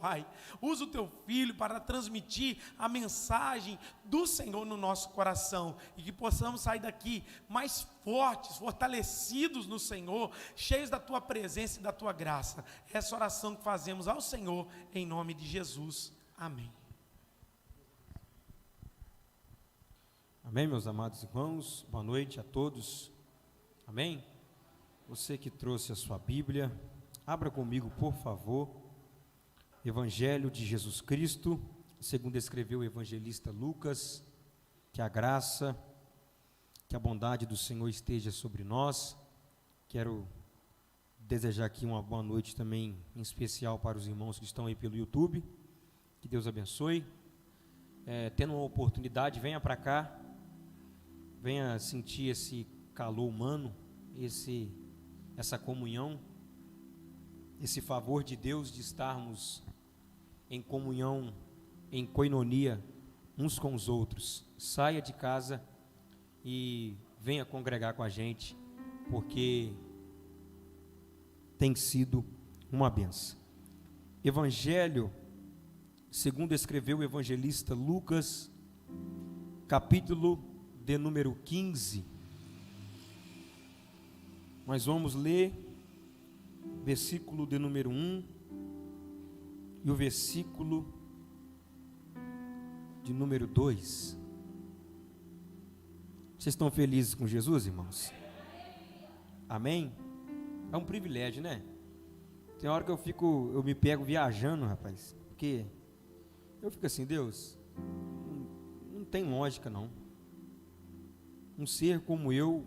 Pai. Usa o teu Filho para transmitir a mensagem do Senhor no nosso coração, e que possamos sair daqui mais fortes, fortalecidos no Senhor, cheios da tua presença e da tua graça. Essa oração que fazemos ao Senhor, em nome de Jesus. Amém. Amém, meus amados irmãos, boa noite a todos, amém? Você que trouxe a sua Bíblia, abra comigo, por favor, Evangelho de Jesus Cristo, segundo escreveu o evangelista Lucas. Que a graça, que a bondade do Senhor esteja sobre nós. Quero desejar aqui uma boa noite também, em especial para os irmãos que estão aí pelo YouTube, que Deus abençoe. Tendo uma oportunidade, venha para cá, venha sentir esse calor humano, essa comunhão, esse favor de Deus de estarmos em comunhão, em koinonia, uns com os outros. Saia de casa e venha congregar com a gente, porque tem sido uma benção. Evangelho, segundo escreveu o evangelista Lucas, capítulo de número 15, nós vamos ler versículo de número 1 e o versículo de número 2. Vocês estão felizes com Jesus, irmãos? Amém? É um privilégio, né? Tem hora que eu me pego viajando, rapaz, porque eu fico assim, Deus, não tem lógica não. Um ser como eu,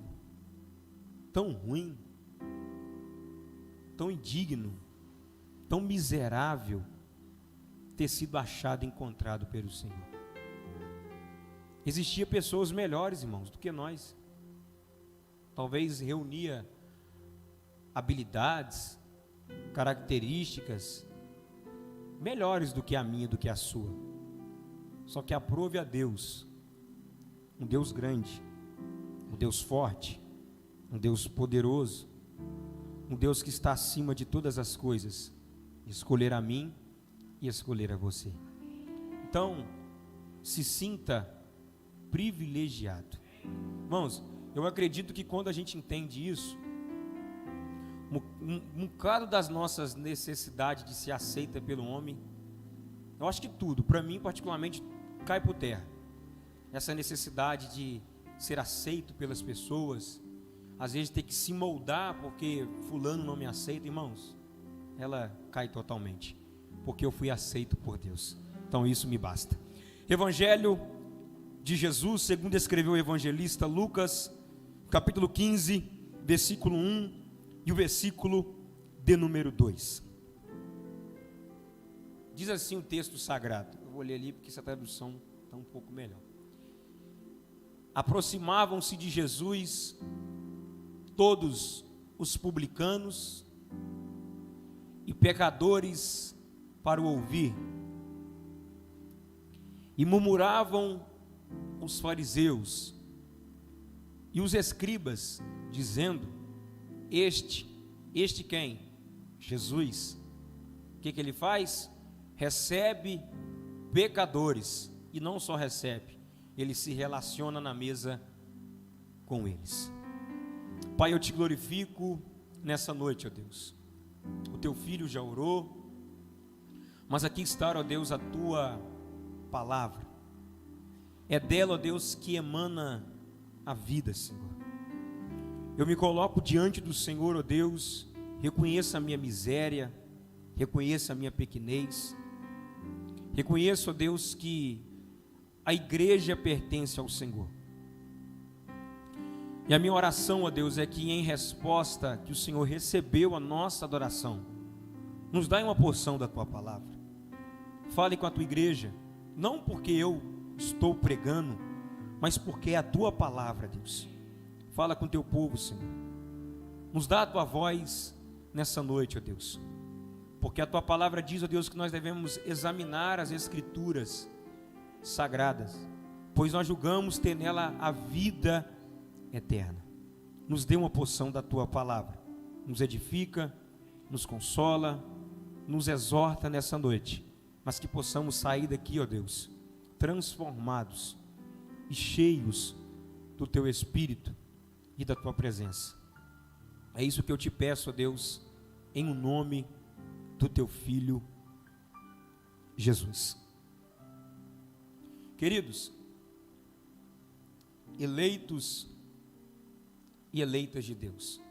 tão ruim, tão indigno, tão miserável, ter sido achado e encontrado pelo Senhor. Existia pessoas melhores, irmãos, do que nós. Talvez reunia habilidades, características melhores do que a minha, do que a sua. Só que aprove a Deus, um Deus grande, um Deus forte, um Deus poderoso, um Deus que está acima de todas as coisas, escolher a mim e escolher a você. Então, se sinta privilegiado. Irmãos, eu acredito que quando a gente entende isso, um bocado das nossas necessidades de ser aceita pelo homem, eu acho que tudo, para mim particularmente, cai por terra. Essa necessidade de ser aceito pelas pessoas, às vezes ter que se moldar porque fulano não me aceita, irmãos, ela cai totalmente, porque eu fui aceito por Deus. Então isso me basta. Evangelho de Jesus, segundo escreveu o evangelista Lucas, capítulo 15, versículo 1 e o versículo de número 2. Diz assim o texto sagrado. Eu vou ler ali porque essa tradução está um pouco melhor. Aproximavam-se de Jesus todos os publicanos e pecadores para o ouvir, e murmuravam os fariseus e os escribas, dizendo: Este quem? Jesus. O que ele faz? Recebe pecadores, e não só recebe, ele se relaciona na mesa com eles. Pai, eu te glorifico nessa noite, ó Deus. O teu filho já orou, mas aqui está, ó Deus, a tua palavra. É dela, ó Deus, que emana a vida, Senhor. Eu me coloco diante do Senhor, ó Deus, reconheço a minha miséria, reconheço a minha pequenez, reconheço, ó Deus, que a igreja pertence ao Senhor. E a minha oração, ó Deus, é que em resposta que o Senhor recebeu a nossa adoração, nos dá uma porção da tua palavra. Fale com a tua igreja, não porque eu estou pregando, mas porque é a tua palavra, Deus. Fala com o teu povo, Senhor. Nos dá a tua voz nessa noite, ó Deus. Porque a tua palavra diz, ó Deus, que nós devemos examinar as escrituras sagradas, pois nós julgamos ter nela a vida eterna. Nos dê uma porção da tua palavra. Nos edifica, nos consola, nos exorta nessa noite, mas que possamos sair daqui, ó Deus, transformados e cheios do Teu Espírito e da Tua presença. É isso que eu te peço, ó Deus, em o nome do Teu Filho, Jesus. Queridos, eleitos e eleitas de Deus,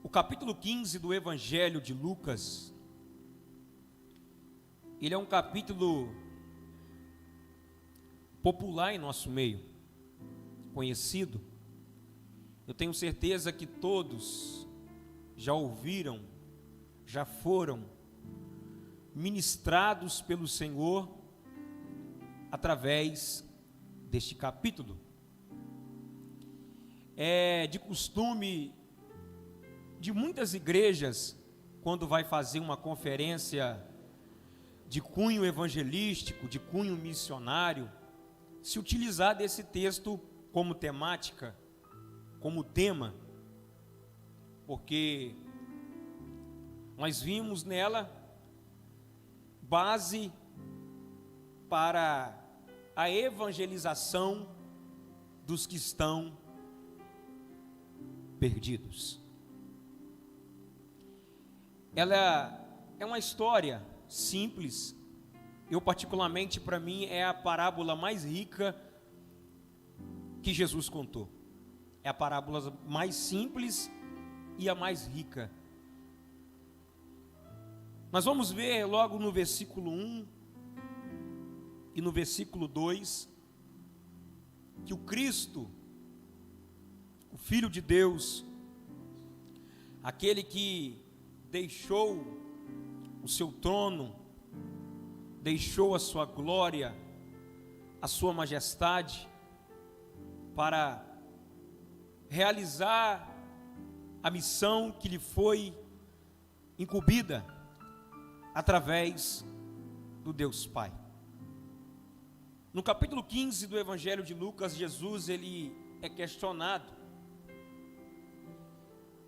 o capítulo 15 do Evangelho de Lucas, ele é um capítulo popular em nosso meio, conhecido. Eu tenho certeza que todos já ouviram, já foram ministrados pelo Senhor através deste capítulo. É de costume de muitas igrejas, quando vai fazer uma conferência de cunho evangelístico, de cunho missionário, se utilizar desse texto como temática, como tema, porque nós vimos nela base para a evangelização dos que estão perdidos. Ela é uma história simples. Eu, particularmente, para mim, é a parábola mais rica que Jesus contou. É a parábola mais simples e a mais rica. Nós vamos ver logo no versículo 1 e no versículo 2 que o Cristo, o Filho de Deus, aquele que deixou o seu trono, deixou a sua glória, a sua majestade, para realizar a missão que lhe foi incumbida através do Deus Pai. No capítulo 15 do Evangelho de Lucas, Jesus ele é questionado.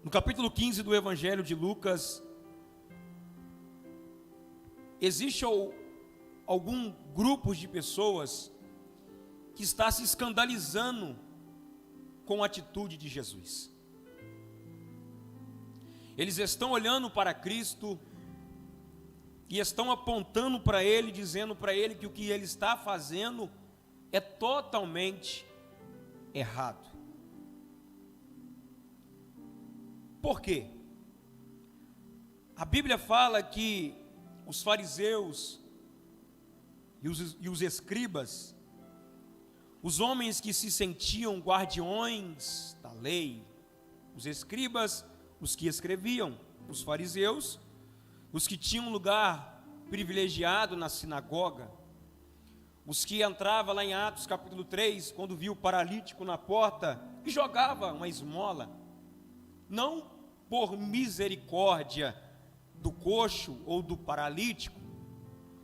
No capítulo 15 do Evangelho de Lucas, existe algum grupo de pessoas que está se escandalizando com a atitude de Jesus. Eles estão olhando para Cristo e estão apontando para Ele, dizendo para Ele que o que Ele está fazendo é totalmente errado. Por quê? A Bíblia fala que os fariseus e os escribas, os homens que se sentiam guardiões da lei, os escribas, os que escreviam, os fariseus, os que tinham lugar privilegiado na sinagoga, os que entravam lá em Atos capítulo 3, quando viu o paralítico na porta e jogava uma esmola, não por misericórdia do coxo ou do paralítico,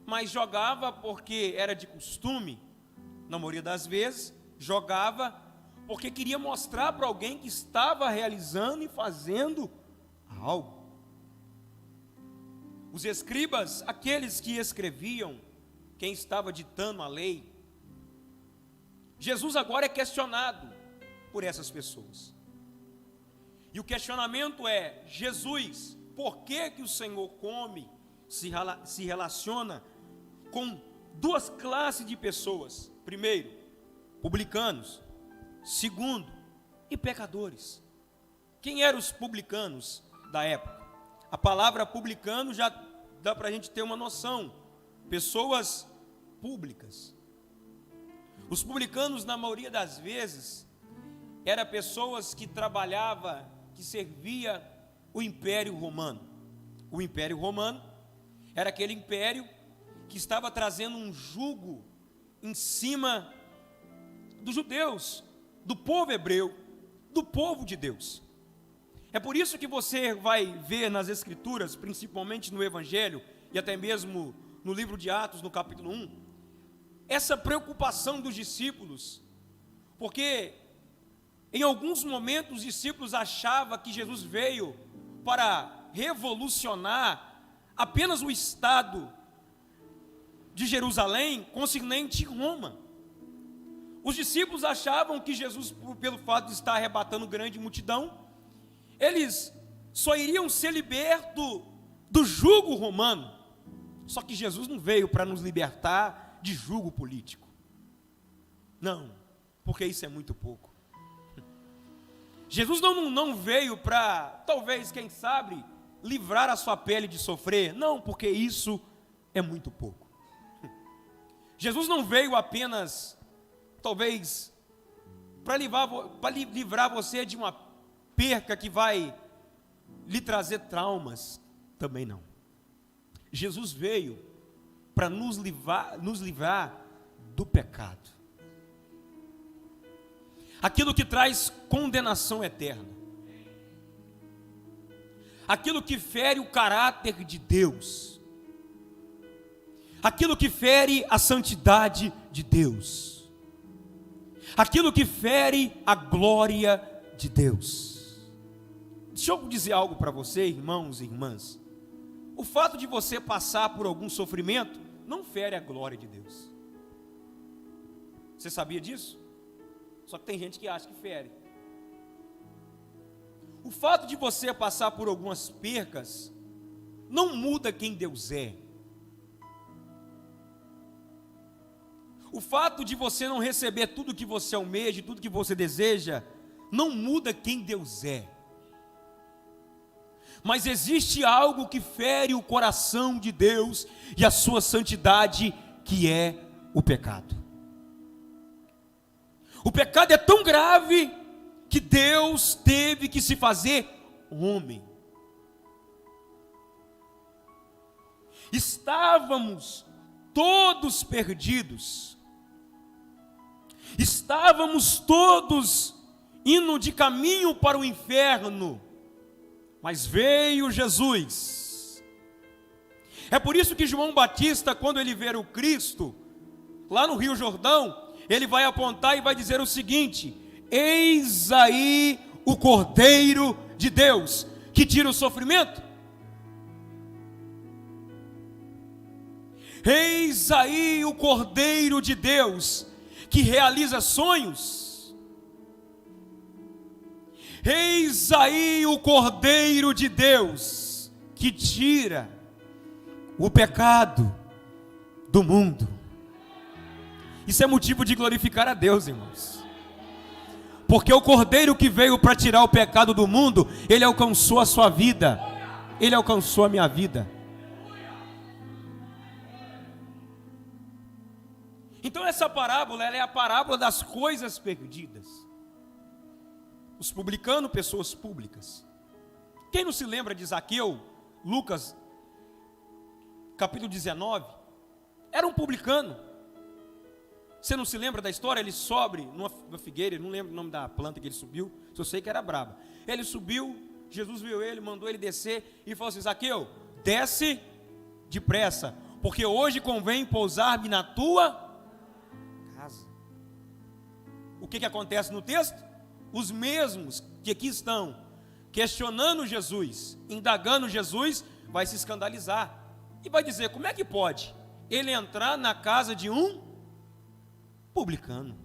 mas jogava porque era de costume, na maioria das vezes, jogava porque queria mostrar para alguém que estava realizando e fazendo algo. Os escribas, aqueles que escreviam, quem estava ditando a lei, Jesus agora é questionado por essas pessoas. E o questionamento é: Jesus, por que que o Senhor come, se relaciona com duas classes de pessoas? Primeiro, publicanos. Segundo, e pecadores. Quem eram os publicanos da época? A palavra publicano já dá para a gente ter uma noção. Pessoas públicas. Os publicanos, na maioria das vezes, eram pessoas que trabalhavam, que servia o Império Romano. O Império Romano era aquele império que estava trazendo um jugo em cima dos judeus, do povo hebreu, do povo de Deus. É por isso que você vai ver nas Escrituras, principalmente no Evangelho, e até mesmo no livro de Atos, no capítulo 1, essa preocupação dos discípulos, porque em alguns momentos os discípulos achavam que Jesus veio para revolucionar apenas o estado de Jerusalém, concernente Roma. Os discípulos achavam que Jesus, pelo fato de estar arrebatando grande multidão, eles só iriam ser libertos do jugo romano. Só que Jesus não veio para nos libertar de jugo político. Não, porque isso é muito pouco. Jesus não veio para, talvez, quem sabe, livrar a sua pele de sofrer. Não, porque isso é muito pouco. Jesus não veio apenas, talvez, para livrar você de uma perca que vai lhe trazer traumas. Também não. Jesus veio para nos livrar do pecado. Aquilo que traz condenação eterna. Aquilo que fere o caráter de Deus. Aquilo que fere a santidade de Deus. Aquilo que fere a glória de Deus. Deixa eu dizer algo para você, irmãos e irmãs. O fato de você passar por algum sofrimento não fere a glória de Deus. Você sabia disso? Só que tem gente que acha que fere. O fato de você passar por algumas percas não muda quem Deus é. O fato de você não receber tudo que você almeja, tudo que você deseja, não muda quem Deus é. Mas existe algo que fere o coração de Deus e a sua santidade, que é o pecado. O pecado é tão grave que Deus teve que se fazer homem. Estávamos todos perdidos. Estávamos todos indo de caminho para o inferno. Mas veio Jesus. É por isso que João Batista, quando ele ver o Cristo, lá no Rio Jordão, ele vai apontar e vai dizer o seguinte: eis aí o Cordeiro de Deus, que tira o sofrimento. Eis aí o Cordeiro de Deus, que realiza sonhos. Eis aí o Cordeiro de Deus, que tira o pecado do mundo. Isso é motivo de glorificar a Deus, irmãos. Porque o Cordeiro que veio para tirar o pecado do mundo, ele alcançou a sua vida. Ele alcançou a minha vida. Então essa parábola, ela é a parábola das coisas perdidas. Os publicanos, pessoas públicas. Quem não se lembra de Zaqueu, Lucas, capítulo 19? Era um publicano. Você não se lembra da história? Ele sobe numa figueira, eu não lembro o nome da planta que ele subiu, só sei que era braba. Ele subiu, Jesus viu ele, mandou ele descer e falou assim: Zaqueu, desce depressa, porque hoje convém pousar-me na tua casa. O que acontece no texto? Os mesmos que aqui estão questionando Jesus, indagando Jesus, vai se escandalizar e vai dizer: como é que pode ele entrar na casa de um publicano?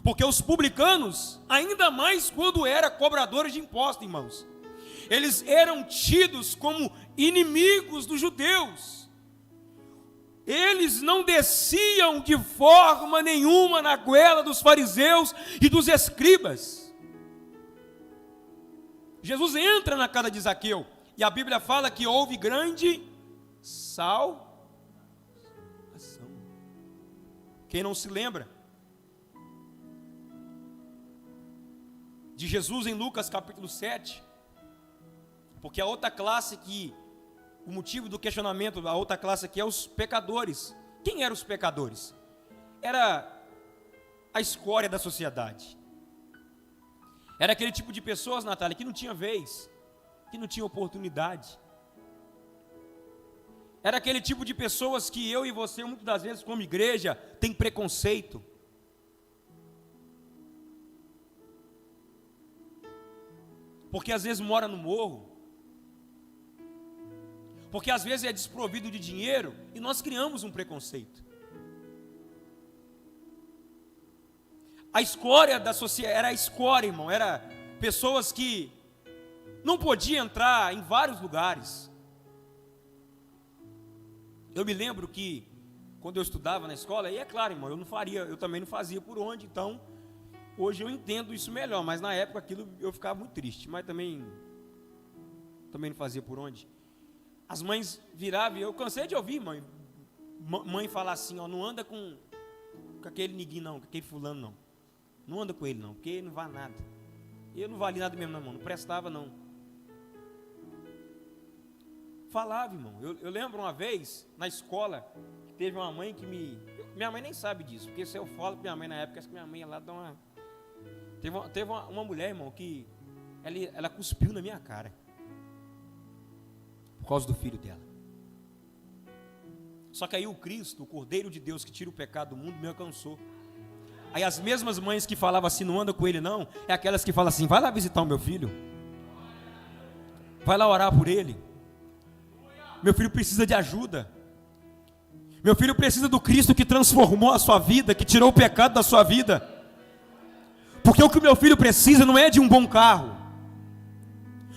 Porque os publicanos, ainda mais quando eram cobradores de impostos, irmãos, eles eram tidos como inimigos dos judeus. Eles não desciam de forma nenhuma na goela dos fariseus e dos escribas. Jesus entra na casa de Zaqueu e a Bíblia fala que houve grande salvação. Quem não se lembra de Jesus em Lucas capítulo 7? Porque a outra classe que, o motivo do questionamento, a outra classe aqui é os pecadores. Quem eram os pecadores? Era a escória da sociedade. Era aquele tipo de pessoas, Natália, que não tinha vez, que não tinha oportunidade. Era aquele tipo de pessoas que eu e você, muitas das vezes, como igreja, tem preconceito. Porque às vezes mora no morro, Porque às vezes é desprovido de dinheiro e nós criamos um preconceito. A escória da sociedade, era a escória, irmão, era pessoas que não podiam entrar em vários lugares. Eu me lembro que, quando eu estudava na escola, e é claro, irmão, eu também não fazia por onde, então, hoje eu entendo isso melhor, mas na época aquilo eu ficava muito triste, mas também não fazia por onde. As mães viravam, eu cansei de ouvir, mãe falar assim, ó, não anda com aquele niguinho não, com aquele fulano não. Não anda com ele não, porque ele não vale nada. Eu não valia nada mesmo, não prestava não. Falava, irmão. Eu lembro uma vez, na escola, que teve uma mãe que minha mãe nem sabe disso, porque se eu falo para minha mãe na época, acho que minha mãe ia lá dar uma... Teve uma mulher, irmão, que ela cuspiu na minha cara. Por causa do filho dela. Só que aí o Cristo, o Cordeiro de Deus que tira o pecado do mundo, me alcançou. Aí as mesmas mães que falavam assim, não anda com ele não, é aquelas que falam assim, vai lá visitar o meu filho. Vai lá orar por ele. Meu filho precisa de ajuda. Meu filho precisa do Cristo que transformou a sua vida, que tirou o pecado da sua vida. Porque o que o meu filho precisa não é de um bom carro.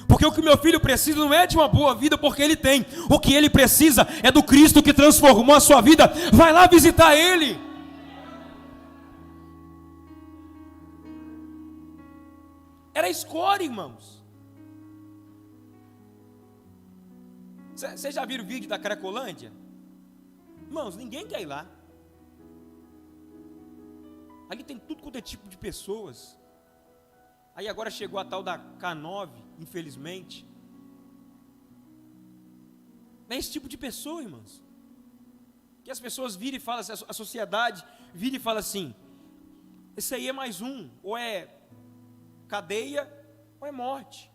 Porque o que o meu filho precisa não é de uma boa vida, porque ele tem. O que ele precisa é do Cristo que transformou a sua vida. Vai lá visitar ele. Era escória, irmãos. Vocês já viram o vídeo da Cracolândia? Irmãos, ninguém quer ir lá. Ali tem tudo quanto é tipo de pessoas. Aí agora chegou a tal da K9, infelizmente. É esse tipo de pessoa, irmãos. Que as pessoas viram e falam, a sociedade vira e fala assim, esse aí é mais um, ou é cadeia, ou é morte.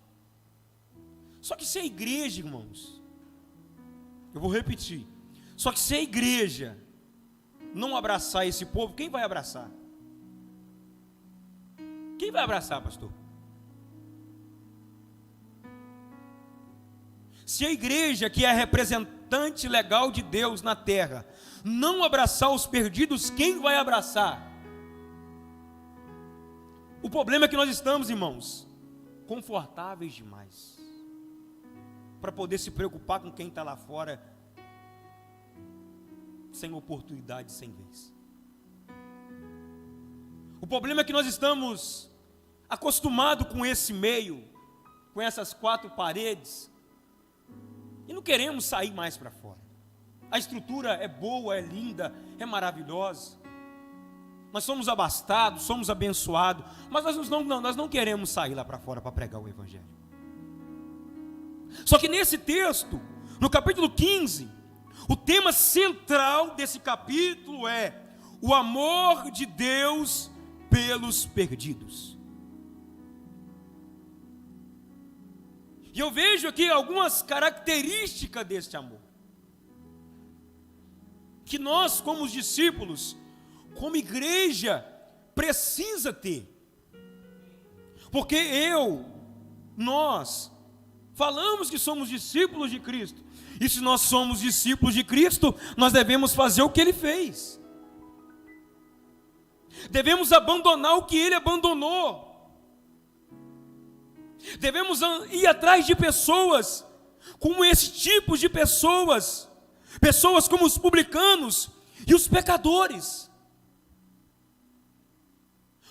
Só que se a igreja, irmãos, eu vou repetir, só que se a igreja não abraçar esse povo, quem vai abraçar? Quem vai abraçar, pastor? Se a igreja, que é a representante legal de Deus na terra, não abraçar os perdidos, quem vai abraçar? O problema é que nós estamos, irmãos, confortáveis demais para poder se preocupar com quem está lá fora, sem oportunidade, sem vez. O problema é que nós estamos acostumados com esse meio, com essas quatro paredes, e não queremos sair mais para fora. A estrutura é boa, é linda, é maravilhosa. Nós somos abastados, somos abençoados, mas nós não queremos sair lá para fora para pregar o Evangelho. Só que nesse texto, no capítulo 15, o tema central desse capítulo é o amor de Deus pelos perdidos. E eu vejo aqui algumas características deste amor, que nós, como os discípulos, como igreja, precisa ter. Porque nós falamos que somos discípulos de Cristo. E se nós somos discípulos de Cristo, nós devemos fazer o que Ele fez. Devemos abandonar o que Ele abandonou. Devemos ir atrás de pessoas como esse tipo de pessoas. Pessoas como os publicanos e os pecadores.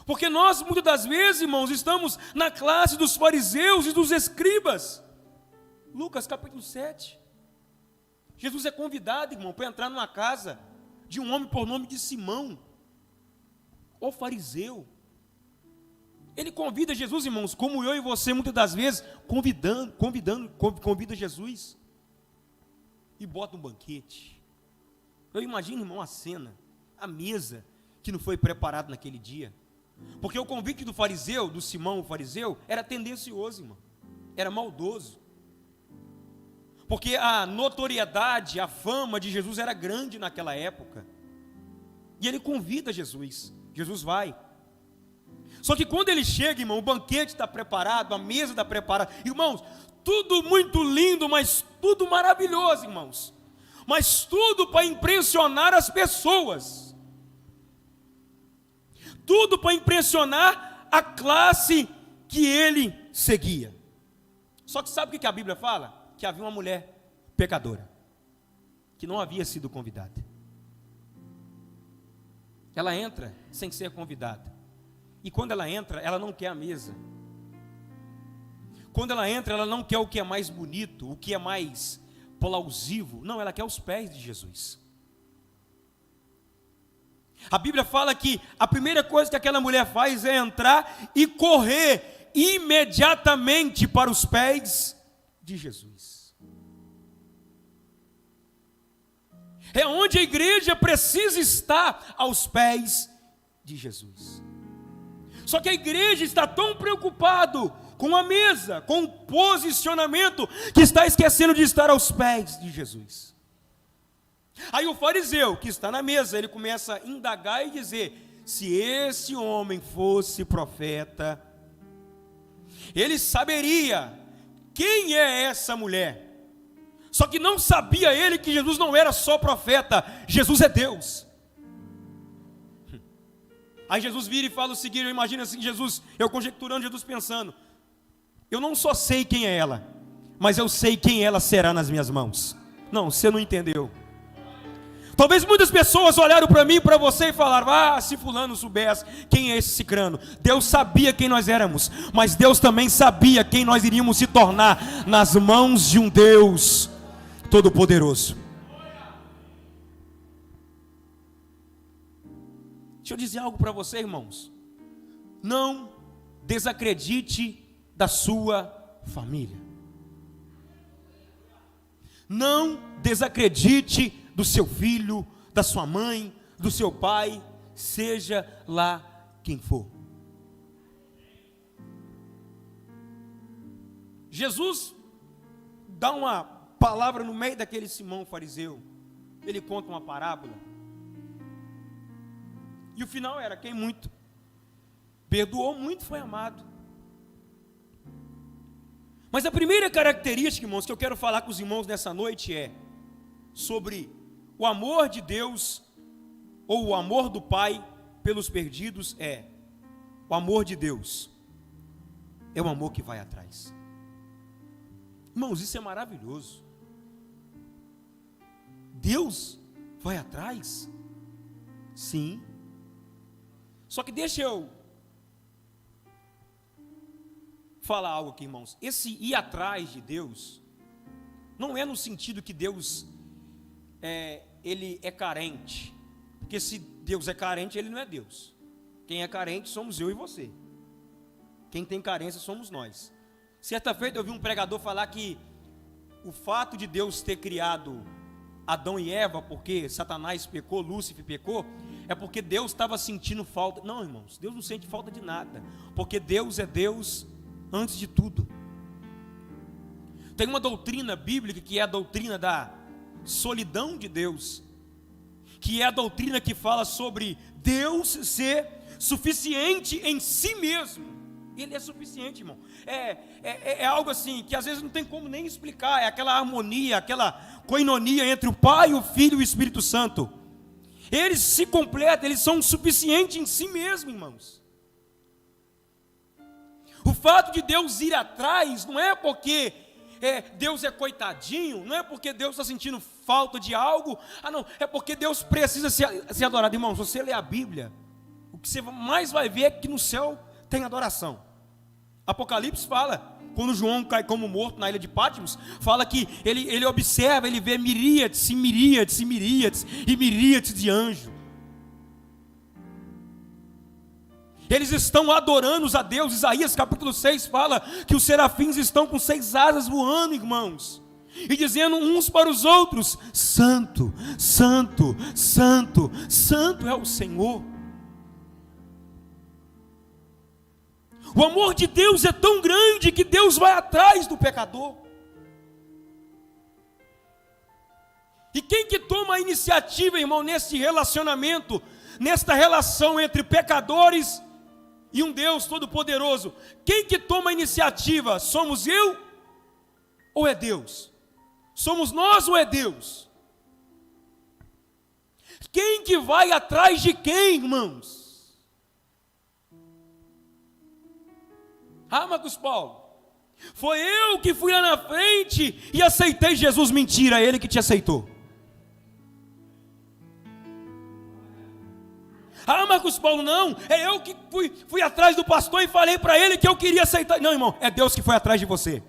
Porque nós, muitas das vezes, irmãos, estamos na classe dos fariseus e dos escribas. Lucas capítulo 7. Jesus é convidado, irmão, para entrar numa casa de um homem por nome de Simão, o fariseu. Ele convida Jesus, irmãos, como eu e você, muitas das vezes, convida Jesus. E bota um banquete. Eu imagino, irmão, a cena, a mesa, que não foi preparada naquele dia. Porque o convite do fariseu, do Simão o fariseu, era tendencioso, irmão. Era maldoso. Porque a notoriedade, a fama de Jesus era grande naquela época. E ele convida Jesus. Jesus vai. Só que quando ele chega, irmão, o banquete está preparado, a mesa está preparada. Irmãos, tudo muito lindo, mas tudo maravilhoso, irmãos. Mas tudo para impressionar as pessoas. Tudo para impressionar a classe que ele seguia. Só que sabe o que a Bíblia fala? Que havia uma mulher pecadora, que não havia sido convidada. Ela entra sem ser convidada. E quando ela entra, ela não quer a mesa. Quando ela entra, ela não quer o que é mais bonito, o que é mais plausível. Não, ela quer os pés de Jesus. A Bíblia fala que a primeira coisa que aquela mulher faz é entrar e correr imediatamente para os pés de Jesus. É onde a igreja precisa estar, aos pés de Jesus. Só que a igreja está tão preocupado com a mesa, com o posicionamento, que está esquecendo de estar aos pés de Jesus. Aí o fariseu que está na mesa, ele começa a indagar e dizer: se esse homem fosse profeta, ele saberia quem é essa mulher. Só que não sabia ele que Jesus não era só profeta, Jesus é Deus. Aí Jesus vira e fala o seguinte, eu imagino assim, eu conjecturando, Jesus pensando: eu não só sei quem é ela, mas eu sei quem ela será nas minhas mãos. Não, você não entendeu. Talvez muitas pessoas olharam para mim e para você e falaram: ah, se fulano soubesse quem é esse cicrano. Deus sabia quem nós éramos, mas Deus também sabia quem nós iríamos se tornar nas mãos de um Deus Todo-Poderoso. Deixa eu dizer algo para você, irmãos. Não desacredite da sua família. Não desacredite do seu filho, da sua mãe, do seu pai, seja lá quem for. Jesus dá uma palavra no meio daquele Simão fariseu. Ele conta uma parábola. E o final era: quem muito perdoou, muito foi amado. Mas a primeira característica, irmãos, que eu quero falar com os irmãos nessa noite é sobre o amor de Deus, ou o amor do Pai pelos perdidos. O amor de Deus é um amor que vai atrás. Irmãos, isso é maravilhoso. Deus vai atrás? Sim. Só que deixa eu falar algo aqui, irmãos. Esse ir atrás de Deus não é no sentido que Deus ele é carente. Porque se Deus é carente, ele não é Deus. Quem é carente somos eu e você. Quem tem carência somos nós. Certa feita eu vi um pregador falar que o fato de Deus ter criado Adão e Eva, porque Satanás pecou, Lúcifer pecou, é porque Deus estava sentindo falta. Não, irmãos, Deus não sente falta de nada, porque Deus é Deus antes de tudo. Tem uma doutrina bíblica que é a doutrina da solidão de Deus, que é a doutrina que fala sobre Deus ser suficiente em si mesmo. Ele é suficiente, irmão. É algo assim que às vezes não tem como nem explicar. É aquela harmonia, aquela coinonia entre o Pai, o Filho e o Espírito Santo. Eles se completam, eles são suficientes em si mesmo, irmãos. O fato de Deus ir atrás não é porque Deus é coitadinho, não é porque Deus está sentindo falta de algo. Não, é porque Deus precisa ser adorado. Irmãos, se você ler a Bíblia, o que você mais vai ver é que no céu tem adoração. Apocalipse fala, quando João cai como morto na ilha de Patmos, fala que ele observa, ele vê miríades e miríades e miríades e miríades de anjos. Eles estão adorando a Deus. Isaías capítulo 6 fala que os serafins estão com 6 asas voando, irmãos, e dizendo uns para os outros: Santo, Santo, Santo, Santo é o Senhor. O amor de Deus é tão grande que Deus vai atrás do pecador. E quem que toma a iniciativa, irmão, nesse relacionamento, nesta relação entre pecadores e um Deus Todo-Poderoso? Quem que toma a iniciativa? Somos eu ou é Deus? Somos nós ou é Deus? Quem que vai atrás de quem, irmãos? Marcos Paulo, foi eu que fui lá na frente e aceitei Jesus. Mentira, é ele que te aceitou. Marcos Paulo, não, é eu que fui atrás do pastor e falei para ele que eu queria aceitar. Não, irmão, é Deus que foi atrás de você.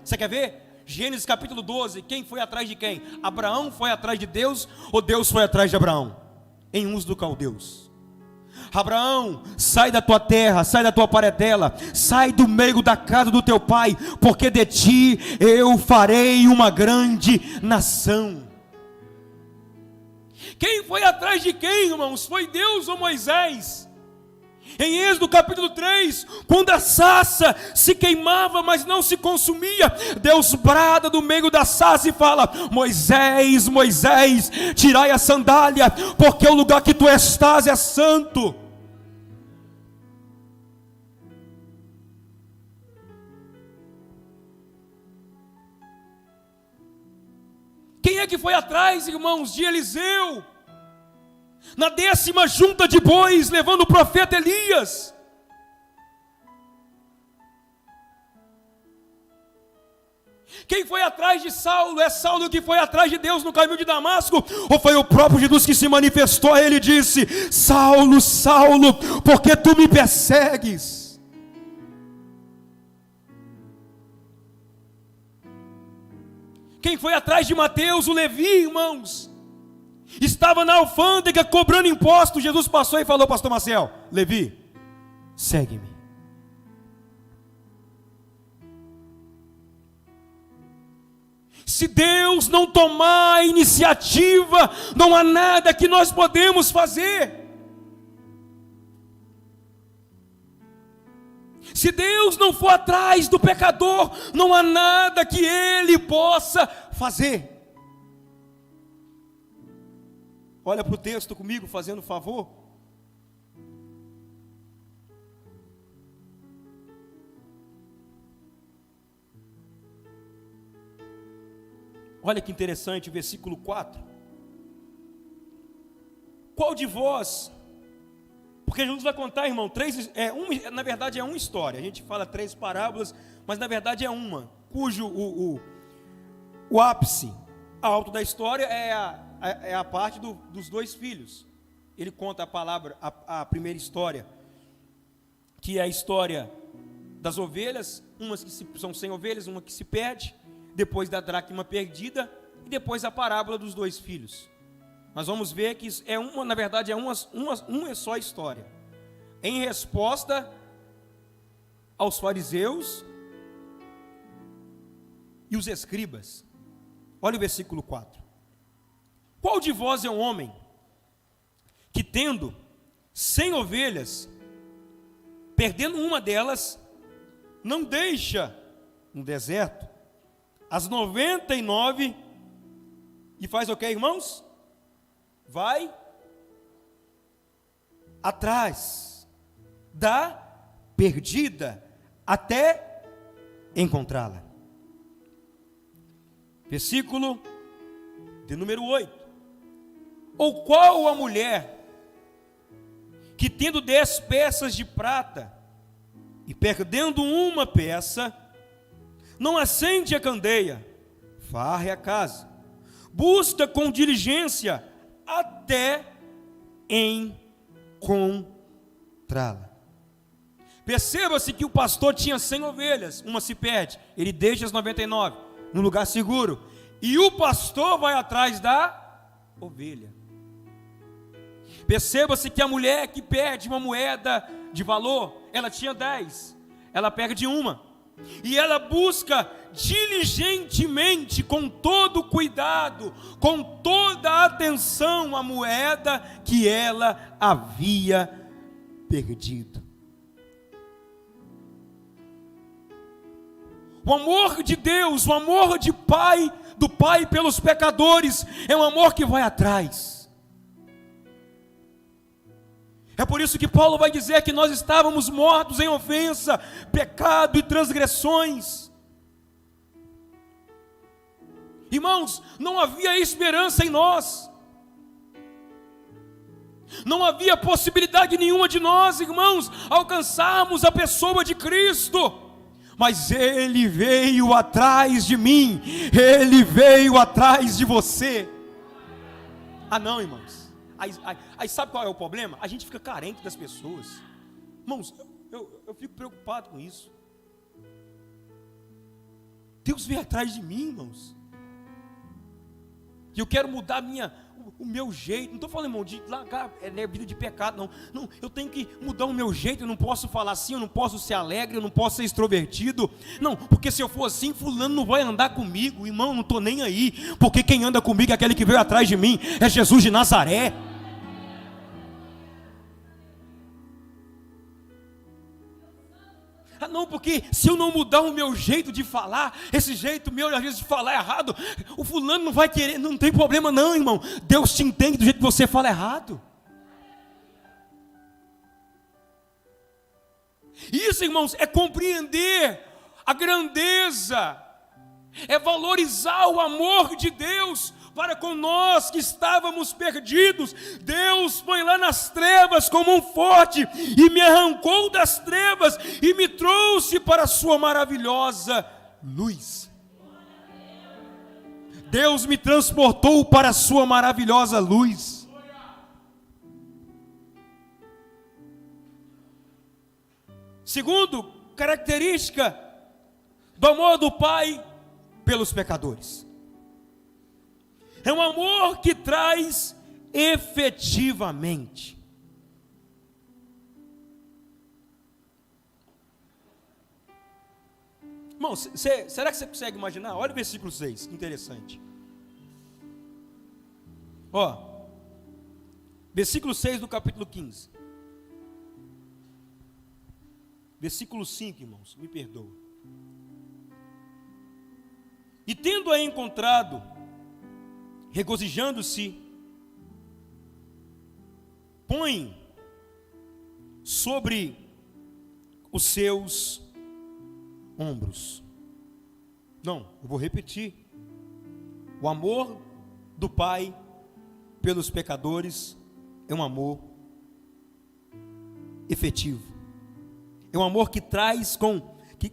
Você quer ver? Gênesis capítulo 12, quem foi atrás de quem? Abraão foi atrás de Deus ou Deus foi atrás de Abraão? Em Uz dos Caldeus. Abraão, sai da tua terra, sai da tua parentela, sai do meio da casa do teu pai, porque de ti eu farei uma grande nação. Quem foi atrás de quem, irmãos? Foi Deus ou Moisés? Em Êxodo capítulo 3, quando a sarça se queimava, mas não se consumia, Deus brada do meio da sarça e fala: Moisés, Moisés, tirai a sandália, porque o lugar que tu estás é santo. Quem é que foi atrás, irmãos, de Eliseu? Na 10ª junta de bois, levando o profeta Elias. Quem foi atrás de Saulo? É Saulo que foi atrás de Deus no caminho de Damasco? Ou foi o próprio Jesus que se manifestou a ele e disse: Saulo, Saulo, por que tu me persegues? Quem foi atrás de Mateus, o Levi, irmãos? Estava na alfândega cobrando impostos. Jesus passou e falou: pastor Marcel, Levi, segue-me. Se Deus não tomar a iniciativa, não há nada que nós podemos fazer. Se Deus não for atrás do pecador, não há nada que Ele possa fazer. Olha para o texto comigo, fazendo favor. Olha que interessante, o versículo 4. Qual de vós... Porque Jesus vai contar, irmão, na verdade é uma história. A gente fala 3 parábolas, mas na verdade é uma, cujo o ápice alto da história é a parte dos 2 filhos. Ele conta a primeira história, que é a história das ovelhas, umas que são 100 ovelhas, uma que se perde, depois da dracma perdida, e depois a parábola dos 2 filhos. Nós vamos ver que na verdade é uma só história. Em resposta aos fariseus e os escribas. Olha o versículo 4. Qual de vós é um homem que, tendo 100 ovelhas, perdendo uma delas, não deixa no deserto as 99 e faz o que, irmãos? Vai atrás da perdida até encontrá-la. Versículo de número 8. Ou qual a mulher que, tendo 10 peças de prata e perdendo uma peça, não acende a candeia, varre a casa, busca com diligência até encontrá-la? Perceba-se que o pastor tinha 100 ovelhas, uma se perde, ele deixa as 99 no lugar seguro, e o pastor vai atrás da ovelha. Perceba-se que a mulher que perde uma moeda de valor, ela tinha 10, ela perde uma, e ela busca diligentemente, com todo cuidado, com toda a atenção, a moeda que ela havia perdido. O amor de Deus, o amor do Pai pelos pecadores, é um amor que vai atrás. É por isso que Paulo vai dizer que nós estávamos mortos em ofensa, pecado e transgressões. Irmãos, não havia esperança em nós. Não havia possibilidade nenhuma de nós, irmãos, alcançarmos a pessoa de Cristo. Mas Ele veio atrás de mim, Ele veio atrás de você. Ah não, irmãos, aí sabe qual é o problema? A gente fica carente das pessoas. Irmãos, eu fico preocupado com isso. Deus veio atrás de mim, irmãos. E eu quero mudar o meu jeito. Não estou falando, irmão, de largar vida de pecado, não. Não, eu tenho que mudar o meu jeito. Eu não posso falar assim, eu não posso ser alegre, eu não posso ser extrovertido. Não, porque se eu for assim, fulano não vai andar comigo. Irmão, eu não estou nem aí. Porque quem anda comigo é aquele que veio atrás de mim. É Jesus de Nazaré. Ah não, porque se eu não mudar o meu jeito de falar, esse jeito meu às vezes de falar errado, o fulano não vai querer, não tem problema não, irmão. Deus te entende do jeito que você fala errado. Isso, irmãos, é compreender a grandeza, é valorizar o amor de Deus para com nós que estávamos perdidos. Deus foi lá nas trevas como um forte e me arrancou das trevas e me trouxe para a sua maravilhosa luz. Deus me transportou para a sua maravilhosa luz. Segundo, característica do amor do Pai pelos pecadores. É um amor que traz efetivamente. Irmão, será que você consegue imaginar? Olha o versículo 6, que interessante. Ó, versículo 6 do capítulo 15. Versículo 5, irmãos, me perdoa. E tendo-a encontrado, regozijando-se, põe sobre os seus ombros. Não, eu vou repetir. O amor do Pai pelos pecadores é um amor efetivo. É um amor que traz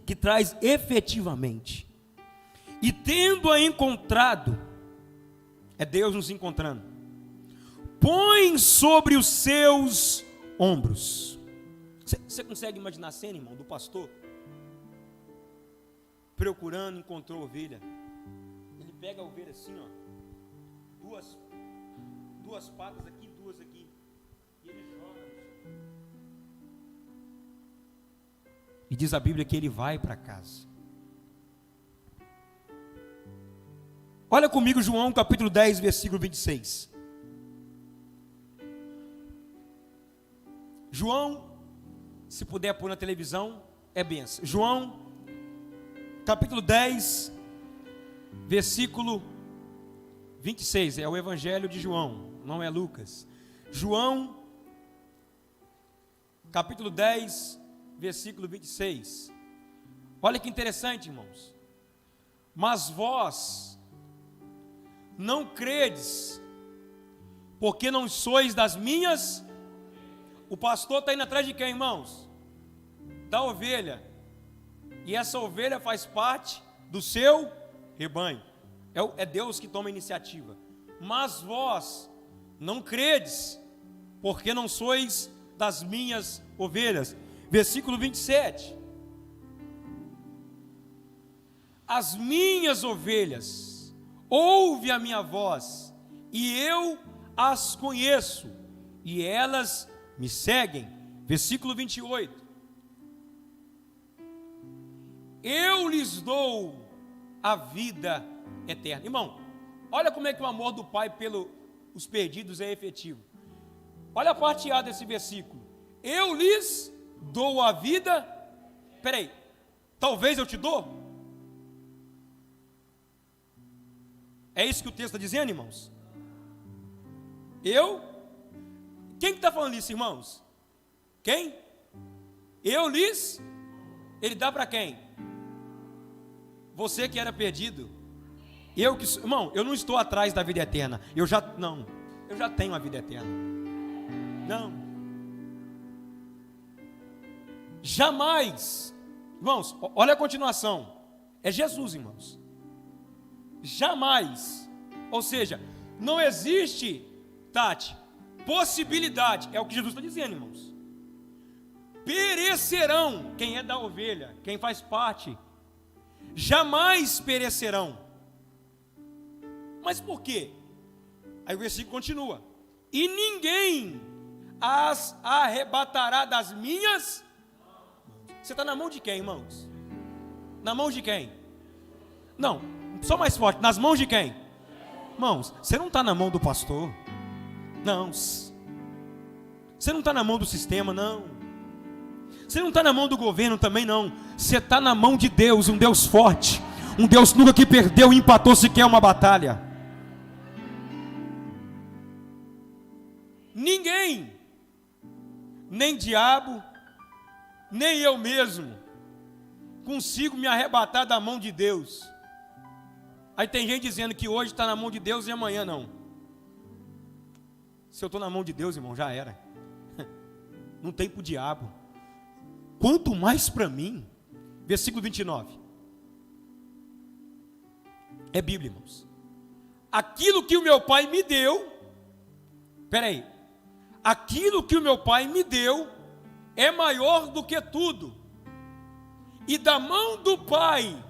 que traz efetivamente. E tendo-a encontrado, é Deus nos encontrando, põe sobre os seus ombros. Você consegue imaginar a cena, irmão, do pastor procurando, encontrou a ovelha. Ele pega a ovelha assim, ó, duas patas aqui, duas aqui, e ele joga no chão. E diz a Bíblia que ele vai para casa. Olha comigo João capítulo 10, versículo 26. João, se puder pôr na televisão, é benção. João, capítulo 10, versículo 26. É o Evangelho de João, não é Lucas. João, capítulo 10, versículo 26. Olha que interessante, irmãos. Mas vós não credes, porque não sois das minhas. O pastor está indo atrás de quem, irmãos? Da ovelha. E essa ovelha faz parte do seu rebanho. É Deus que toma a iniciativa. Mas vós não credes, porque não sois das minhas ovelhas. Versículo 27. As minhas ovelhas ouve a minha voz, e eu as conheço, e elas me seguem. Versículo 28. Eu lhes dou a vida eterna. Irmão, olha como é que o amor do Pai pelos perdidos é efetivo. Olha a parte A desse versículo. Eu lhes dou a vida. Peraí, talvez eu te dou? É isso que o texto está dizendo, irmãos? Quem que está falando isso, irmãos? Quem? Eu lhes. Ele dá para quem? Você que era perdido. Irmão, eu não estou atrás da vida eterna. Eu já tenho a vida eterna. Não. Jamais. Irmãos, olha a continuação. É Jesus, irmãos. Jamais. Ou seja, não existe, Tati, possibilidade. É o que Jesus está dizendo, irmãos. Perecerão. Quem é da ovelha, quem faz parte, jamais perecerão. Mas por quê? Aí o versículo continua: e ninguém as arrebatará das minhas mãos. Você está na mão de quem, irmãos? Na mão de quem? Não, só mais forte, nas mãos de quem? Irmãos, você não está na mão do pastor. Não. Você não está na mão do sistema, não. Você não está na mão do governo também, não. Você está na mão de Deus, um Deus forte, um Deus nunca que perdeu e empatou sequer uma batalha. Ninguém, nem diabo, nem eu mesmo, consigo me arrebatar da mão de Deus. Aí tem gente dizendo que hoje está na mão de Deus e amanhã não. Se eu estou na mão de Deus, irmão, já era. Não tem para o diabo. Quanto mais para mim. Versículo 29. É Bíblia, irmãos. Aquilo que o meu Pai me deu. Peraí. Aquilo que o meu Pai me deu é maior do que tudo. E da mão do Pai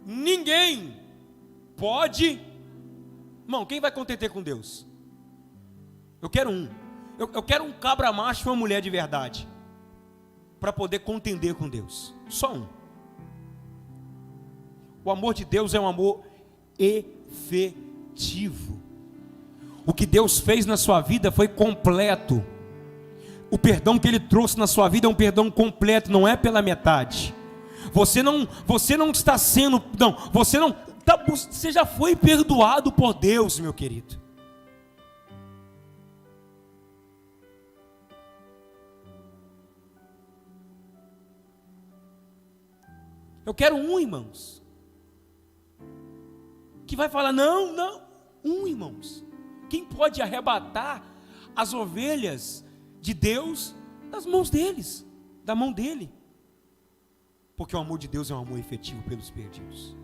ninguém pode. Irmão, quem vai contender com Deus? Eu quero um. Eu quero um cabra macho e uma mulher de verdade para poder contender com Deus. Só um. O amor de Deus é um amor efetivo. O que Deus fez na sua vida foi completo. O perdão que Ele trouxe na sua vida é um perdão completo, não é pela metade. Você não está sendo, você já foi perdoado por Deus, meu querido. Eu quero um, irmãos, que vai falar, não, irmãos. Quem pode arrebatar as ovelhas de Deus das mãos deles, da mão dele? Porque o amor de Deus é um amor efetivo pelos perdidos.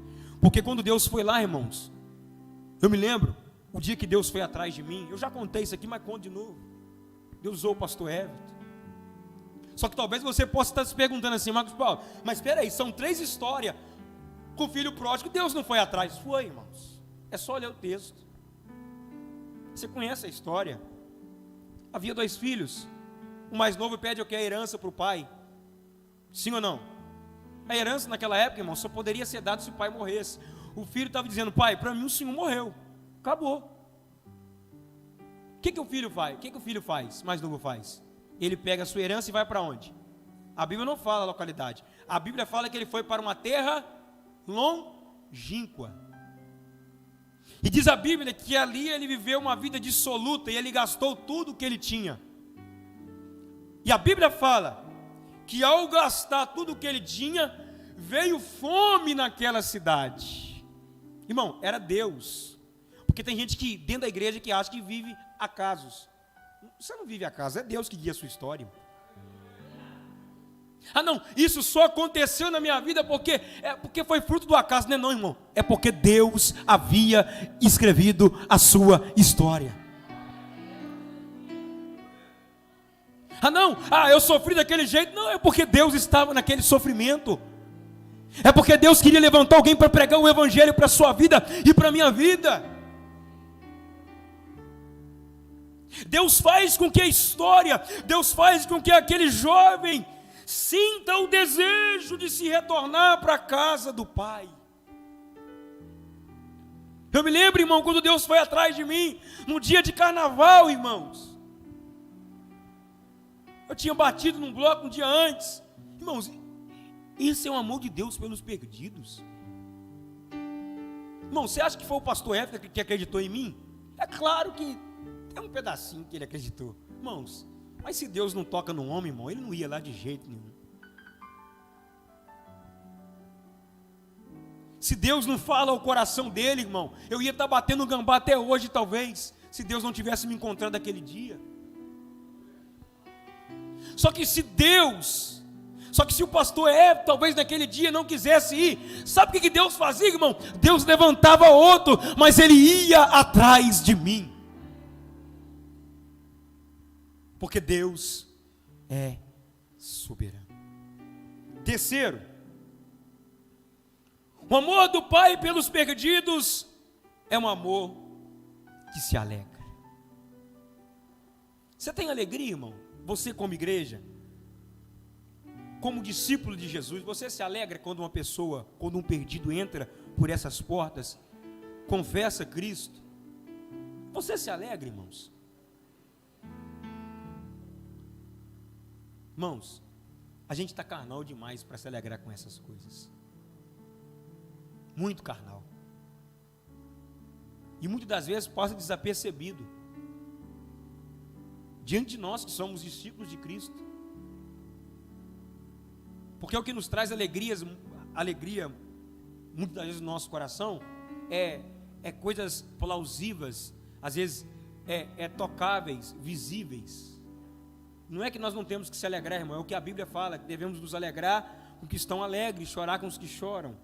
Porque quando Deus foi lá, irmãos, eu me lembro, o dia que Deus foi atrás de mim, eu já contei isso aqui, mas conto de novo. Deus usou o pastor Everton. Só que talvez você possa estar se perguntando assim, Marcos Paulo, mas espera aí, são 3 histórias com o filho pródigo, Deus não foi atrás. Foi, irmãos. É só ler o texto. Você conhece a história. Havia 2 filhos. O mais novo pede o que? A herança para o pai. Sim ou não? A herança naquela época, irmão, só poderia ser dada se o pai morresse. O filho estava dizendo, pai, para mim o senhor morreu. Acabou. O que o filho faz? O que o filho faz? Mais novo faz? Ele pega a sua herança e vai para onde? A Bíblia não fala a localidade. A Bíblia fala que ele foi para uma terra longínqua. E diz a Bíblia que ali ele viveu uma vida dissoluta e ele gastou tudo o que ele tinha. E a Bíblia fala que ao gastar tudo o que ele tinha, veio fome naquela cidade. Irmão, era Deus. Porque tem gente que dentro da igreja que acha que vive acasos. Você não vive acaso, é Deus que guia a sua história. Ah não, isso só aconteceu na minha vida porque foi fruto do acaso. Não é não, irmão, é porque Deus havia escrevido a sua história. Ah não, eu sofri daquele jeito. Não, é porque Deus estava naquele sofrimento. É porque Deus queria levantar alguém para pregar o evangelho para a sua vida e para a minha vida. Deus faz com que a história, Deus faz com que aquele jovem sinta o desejo de se retornar para a casa do Pai. Eu me lembro, irmão, quando Deus foi atrás de mim, no dia de carnaval, irmãos. Eu tinha batido num bloco um dia antes. Irmãos, esse é o amor de Deus pelos perdidos. Irmão, você acha que foi o pastor Éfrica que acreditou em mim? É claro que é um pedacinho que ele acreditou. Irmãos, mas se Deus não toca no homem, irmão, ele não ia lá de jeito nenhum. Se Deus não fala ao coração dele, irmão, eu ia estar batendo gambá até hoje, talvez, se Deus não tivesse me encontrado aquele dia. Só que se o pastor talvez naquele dia não quisesse ir, sabe o que Deus fazia, irmão? Deus levantava outro, mas ele ia atrás de mim. Porque Deus é soberano. Terceiro, o amor do Pai pelos perdidos é um amor que se alegra. Você tem alegria, irmão? Você como igreja, como discípulo de Jesus, você se alegra quando quando um perdido entra por essas portas, confessa Cristo? Você se alegra, irmãos? Irmãos, a gente está carnal demais para se alegrar com essas coisas. Muito carnal. E muitas das vezes passa desapercebido diante de nós que somos discípulos de Cristo. Porque o que nos traz alegria, muitas das vezes no nosso coração, é coisas plausíveis, às vezes tocáveis, visíveis. Não é que nós não temos que se alegrar, irmão, é o que a Bíblia fala, que devemos nos alegrar com os que estão alegres, chorar com os que choram.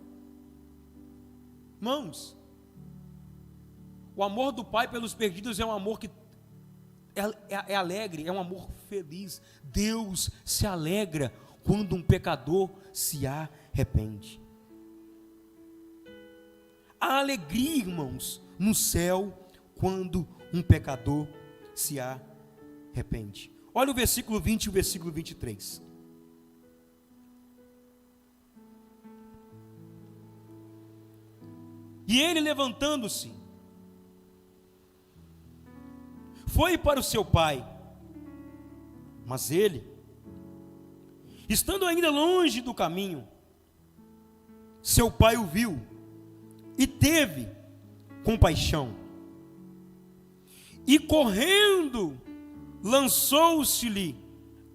Irmãos, o amor do Pai pelos perdidos é um amor que é alegre, é um amor feliz. Deus se alegra quando um pecador se arrepende. Há alegria, irmãos, no céu quando um pecador se arrepende. Olha o versículo 20 e o versículo 23. E ele, levantando-se, foi para o seu pai. Mas ele, estando ainda longe do caminho, seu pai o viu e teve compaixão. E correndo, lançou-se-lhe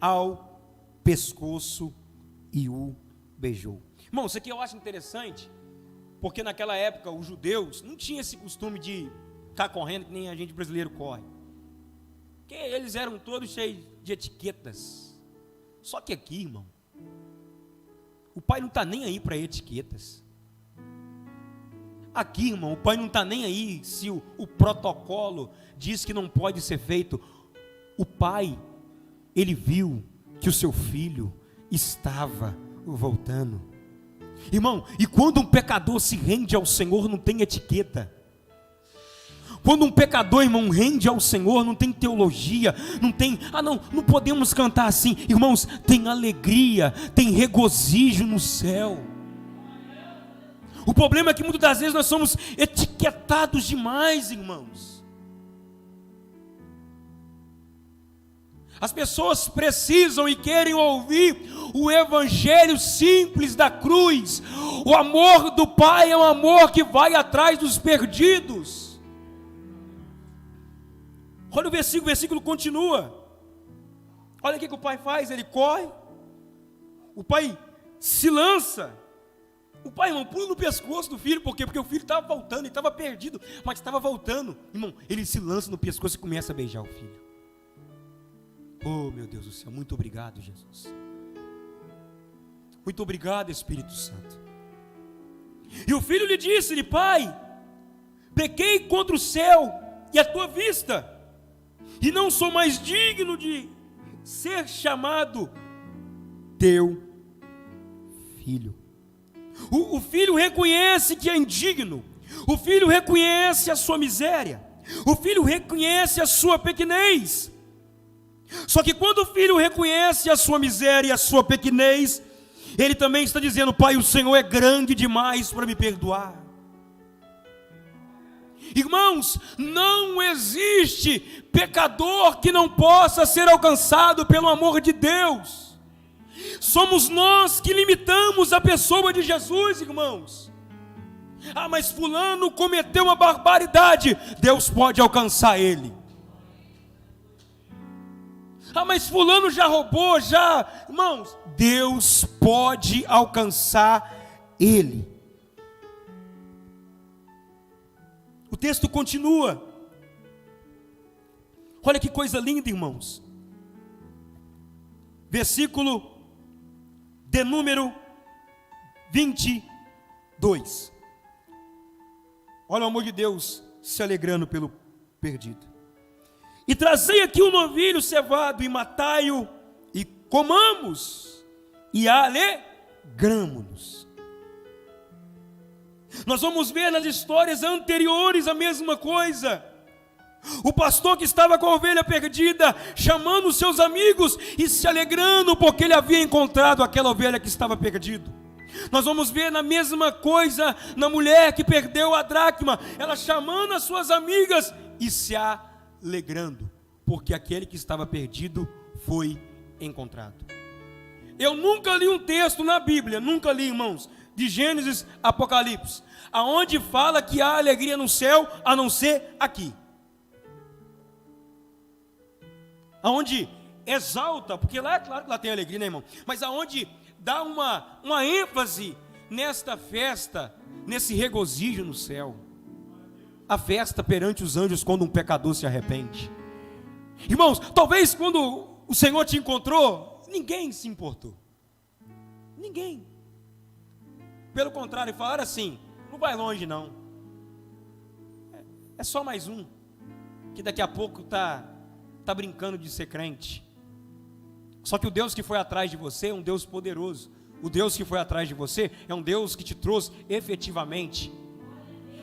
ao pescoço e o beijou. Irmão, isso aqui eu acho interessante, porque naquela época os judeus não tinham esse costume de ficar correndo que nem a gente brasileiro corre. Porque eles eram todos cheios de etiquetas. Só que aqui, irmão, o pai não está nem aí para etiquetas. Aqui, irmão, o pai não está nem aí se o protocolo diz que não pode ser feito. O pai, ele viu que o seu filho estava voltando. Irmão, e quando um pecador se rende ao Senhor, não tem etiqueta. Quando um pecador, irmão, rende ao Senhor, não tem teologia, não tem, não podemos cantar assim. Irmãos, tem alegria, tem regozijo no céu. O problema é que muitas das vezes nós somos etiquetados demais, irmãos. As pessoas precisam e querem ouvir o evangelho simples da cruz. O amor do Pai é um amor que vai atrás dos perdidos. Olha o versículo continua. Olha o que o pai faz, ele corre. O pai se lança. O pai, irmão, pula no pescoço do filho. Por quê? Porque o filho estava voltando, ele estava perdido, mas estava voltando. Irmão, ele se lança no pescoço e começa a beijar o filho. Oh, meu Deus do céu, muito obrigado, Jesus. Muito obrigado, Espírito Santo. E o filho lhe disse-lhe: Pai, pequei contra o céu e a tua vista, e não sou mais digno de ser chamado teu filho. O filho reconhece que é indigno. O filho reconhece a sua miséria. O filho reconhece a sua pequenez. Só que quando o filho reconhece a sua miséria e a sua pequenez, ele também está dizendo: Pai, o Senhor é grande demais para me perdoar. Irmãos, não existe pecador que não possa ser alcançado pelo amor de Deus. Somos nós que limitamos a pessoa de Jesus, irmãos. Mas fulano cometeu uma barbaridade, Deus pode alcançar ele. Mas fulano já roubou, irmãos, Deus pode alcançar ele. texto continua. Olha que coisa linda, irmãos. Versículo de número 22. Olha o amor de Deus se alegrando pelo perdido. E trazei aqui um novilho cevado e matai-o e comamos e alegramo-nos. Nós vamos ver nas histórias anteriores a mesma coisa. O pastor que estava com a ovelha perdida, chamando os seus amigos e se alegrando porque ele havia encontrado aquela ovelha que estava perdida. Nós vamos ver na mesma coisa na mulher que perdeu a dracma, ela chamando as suas amigas e se alegrando, porque aquele que estava perdido foi encontrado. Eu nunca li um texto na Bíblia, nunca li, irmãos, de Gênesis, Apocalipse, aonde fala que há alegria no céu, a não ser aqui. Aonde exalta, porque lá é claro que lá tem alegria, né, irmão? Mas aonde dá uma ênfase nesta festa, nesse regozijo no céu. A festa perante os anjos quando um pecador se arrepende. Irmãos, talvez quando o Senhor te encontrou, ninguém se importou. Ninguém. Pelo contrário, falaram assim: não vai longe não. É só mais um, que daqui a pouco está brincando de ser crente. Só que o Deus que foi atrás de você é um Deus poderoso. O Deus que foi atrás de você é um Deus que te trouxe efetivamente.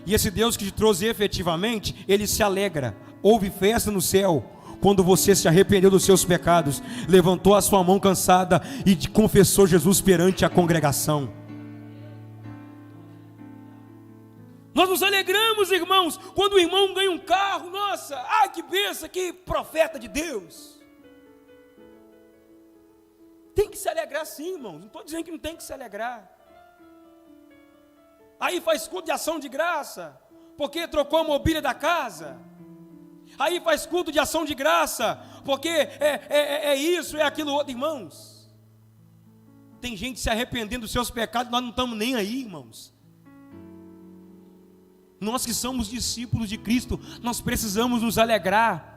E esse Deus que te trouxe efetivamente, Ele se alegra. Houve festa no céu quando você se arrependeu dos seus pecados, levantou a sua mão cansada e confessou Jesus perante a congregação. Nós nos alegramos, irmãos, quando o irmão ganha um carro. Nossa, que bênção, que profeta de Deus. Tem que se alegrar sim, irmãos. Não estou dizendo que não tem que se alegrar. Aí faz culto de ação de graça, porque trocou a mobília da casa. Aí faz culto de ação de graça, porque é isso, é aquilo outro, irmãos. Tem gente se arrependendo dos seus pecados, nós não estamos nem aí, irmãos. Nós que somos discípulos de Cristo, nós precisamos nos alegrar,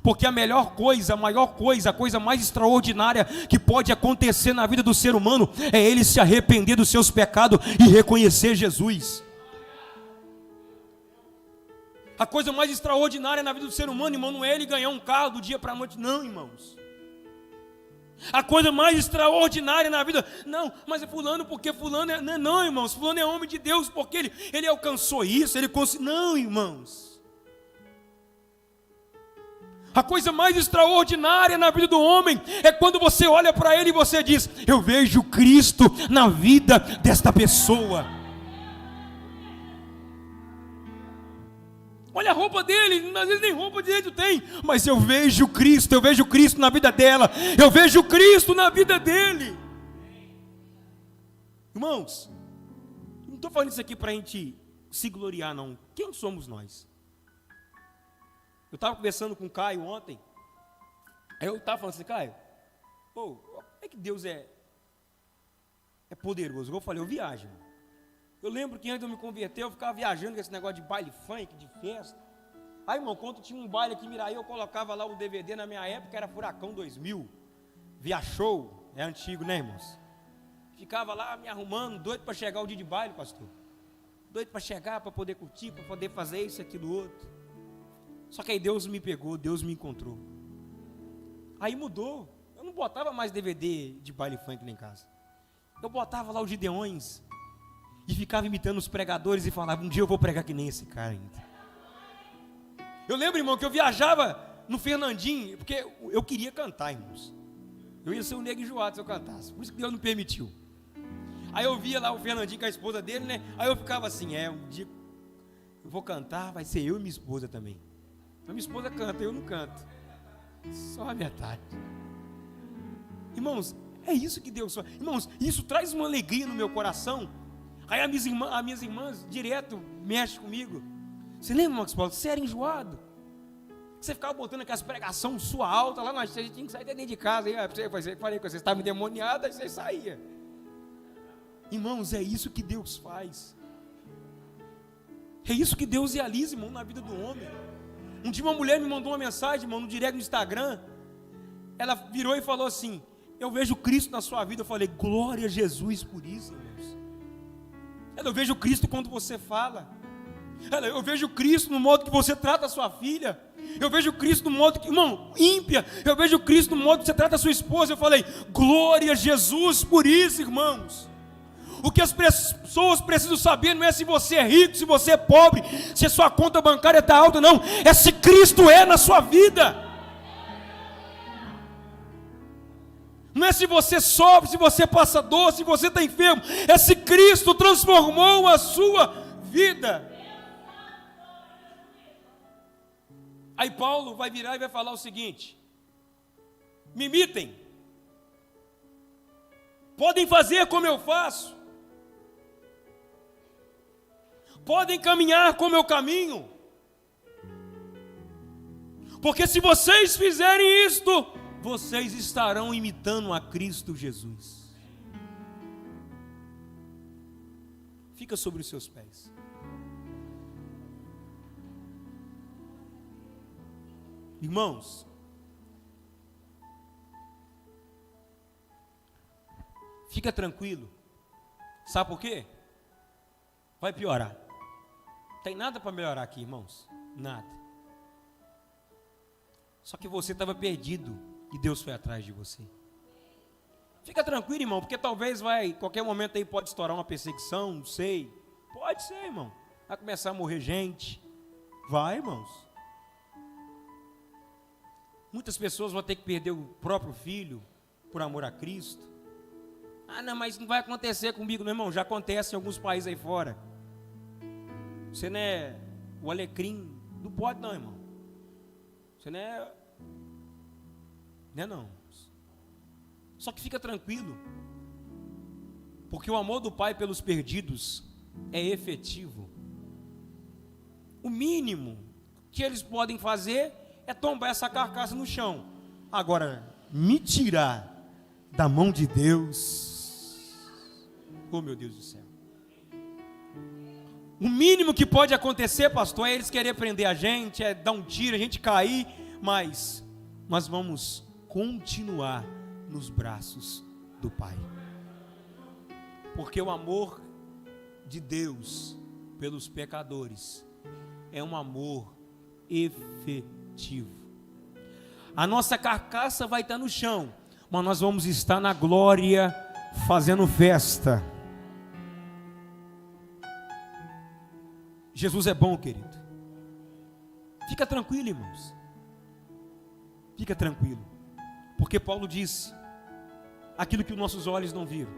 porque a melhor coisa, a maior coisa, a coisa mais extraordinária que pode acontecer na vida do ser humano é ele se arrepender dos seus pecados e reconhecer Jesus. A coisa mais extraordinária na vida do ser humano, irmão, não é ele ganhar um carro do dia para a noite, não, irmãos. A coisa mais extraordinária na vida, não, mas é fulano porque fulano não, irmãos, fulano é homem de Deus porque ele alcançou isso, ele conseguiu, não, irmãos. A coisa mais extraordinária na vida do homem é quando você olha para ele e você diz: eu vejo Cristo na vida desta pessoa. Olha a roupa dele, às vezes nem roupa direito tem, mas eu vejo Cristo na vida dela, eu vejo Cristo na vida dele. Irmãos, não estou falando isso aqui para a gente se gloriar não. Quem somos nós? Eu estava conversando com o Caio ontem, aí eu estava falando assim: Caio, como é que Deus é poderoso? Eu falei, eu viajo. Eu lembro que antes de eu me converter, eu ficava viajando com esse negócio de baile funk, de festa. Aí, irmão, quando tinha um baile aqui em Miraí, eu colocava lá o DVD, na minha época era Furacão 2000, Via Show, é antigo, né, irmãos? Ficava lá me arrumando, doido para chegar o dia de baile, pastor. Doido para chegar, para poder curtir, para poder fazer isso, aquilo, outro. Só que aí Deus me pegou, Deus me encontrou. Aí mudou. Eu não botava mais DVD de baile funk lá em casa. Eu botava lá os Gideões e ficava imitando os pregadores e falava: um dia eu vou pregar que nem esse cara ainda. Eu lembro, irmão, que eu viajava no Fernandinho, porque eu queria cantar, irmãos. Eu ia ser um nego enjoado se eu cantasse, por isso que Deus não permitiu. Aí eu via lá o Fernandinho com a esposa dele, né? Aí eu ficava assim: um dia eu vou cantar, vai ser eu e minha esposa também. A minha esposa canta, eu não canto, só a metade. Irmãos, é isso que Deus faz. Irmãos, isso traz uma alegria no meu coração. Aí as minhas irmãs direto mexem comigo. Você lembra, Marcos Paulo, você era enjoado? Você ficava botando aquelas pregação sua alta lá, a gente tinha que sair dentro de casa. Aí eu falei com vocês, estavam endemoniados, aí você saía. Irmãos, é isso que Deus faz. É isso que Deus realiza, irmão, na vida do homem. Um dia uma mulher me mandou uma mensagem, irmão, no direct no Instagram. Ela virou e falou assim: eu vejo Cristo na sua vida. Eu falei: glória a Jesus por isso, irmãos. Eu vejo Cristo quando você fala. Eu vejo Cristo no modo que você trata a sua filha. Eu vejo Cristo no modo que, irmão, ímpia. Eu vejo Cristo no modo que você trata a sua esposa. Eu falei: glória a Jesus por isso, irmãos. O que as pessoas precisam saber não é se você é rico, se você é pobre, se a sua conta bancária está alta, não. É se Cristo é na sua vida. Não é se você sofre, se você passa dor, se você está enfermo. É se Cristo transformou a sua vida. Aí Paulo vai virar e vai falar o seguinte: me imitem. Podem fazer como eu faço. Podem caminhar como eu caminho. Porque se vocês fizerem isto, vocês estarão imitando a Cristo Jesus. Fica sobre os seus pés. Irmãos, fica tranquilo. Sabe por quê? Vai piorar. Não tem nada para melhorar aqui, irmãos. Nada. Só que você estava perdido e Deus foi atrás de você. Fica tranquilo, irmão, porque talvez qualquer momento aí pode estourar uma perseguição, não sei. Pode ser, irmão. Vai começar a morrer gente. Vai, irmãos. Muitas pessoas vão ter que perder o próprio filho por amor a Cristo. Ah, não, mas não vai acontecer comigo, não, irmão. Já acontece em alguns países aí fora. Você não é o alecrim. Não pode, não, irmão. Você não é. Não é, não. Só que fica tranquilo. Porque o amor do Pai pelos perdidos é efetivo. O mínimo que eles podem fazer é tombar essa carcaça no chão. Agora, me tirar da mão de Deus. Oh, meu Deus do céu. O mínimo que pode acontecer, pastor, é eles querer prender a gente, é dar um tiro, a gente cair, mas nós vamos continuar nos braços do Pai. Porque o amor de Deus pelos pecadores é um amor efetivo. A nossa carcaça vai estar no chão, mas nós vamos estar na glória fazendo festa. Jesus é bom, querido. Fica tranquilo, irmãos. Fica tranquilo. Porque Paulo disse: aquilo que os nossos olhos não viram,